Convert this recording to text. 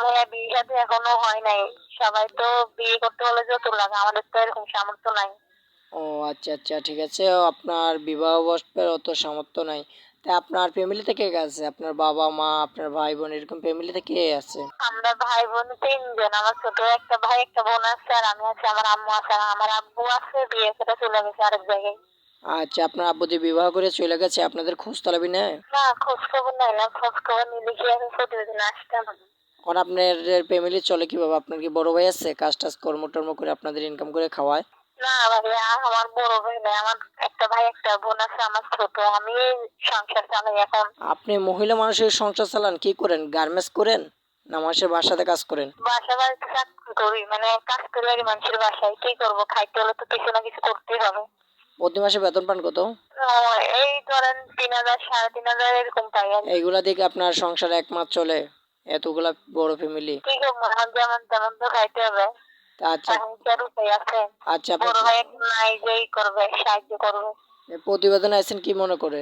ভাইয়া, বিয়ে শাদী এখনো হয় নাই। সবাই তো বিয়ে করতে হলে যৌতুক লাগে, আমাদের তো এরকম সামর্থ্য নাই। ও আচ্ছা আচ্ছা, ঠিক আছে। আপনার বিবাহ বয়সের অত সামর্থ্য নাই। তাই আপনার ফ্যামিলিতে কে কে আছে? আপনার বাবা মা, আপনার ভাই বোন, এরকম ফ্যামিলিতে কে আছে? আমরা ভাই বোন 3 জন। আমার ছোট একটা ভাই একটা বোন আছে, আর আমি আছি, আমার আম্মু আছে। আর আমার আব্বু আছে, বিয়ে করে চলে গেছে আরেক জায়গায়। আচ্ছা, আপনার আব্বু যে বিবাহ করে চলে গেছে, আপনাদের খোঁজ তলাবি নেয়? না, খোঁজ খবর নাই না, খোঁজ খবর নিলে কি আমি প্রতিদিন আসতাম? এখন আপনার ফ্যামিলি চলে কিভাবে? আপনার কি বড় ভাই আছে কাজ টাজ কর্ম টর্ম করে আপনাদের ইনকাম করে খাওয়ায়? না ভাইয়া, আমার বড় ভাই নাই, আমার একটা ভাই একটা বোন আছে, আমার ছোট। আমি সংসার চালাই এখন। আপনি মহিলা মানুষের সংসার চালান, কি করেন? গার্মেন্টস করেন না মানুষের বাসাতে কাজ করেন? বাসা বাড়িতে চাকরি করি, মানে কাজ করি আর কি মানুষের বাসায়। কি করবো, খাইতে হলে তো কিছু না কিছু করতেই হবে। প্রতি মাসে বেতন পান কত? এই ধরেন 3,000 3,500 এরকম পাই আর কি। এইগুলা দেখে আপনার সংসার এক মাস চলে? এতগুলা বড় ফ্যামিলি। কি করবো, এখন যেমন তেমন তো খাইতে হবে। আচ্ছা এখন কি আর উপায় আছে? আচ্ছা, আপনি বড় ভাই এখন নাই যে করবে, সাহায্য করবে। প্রতিবেদনে আছেন কি মনে করে?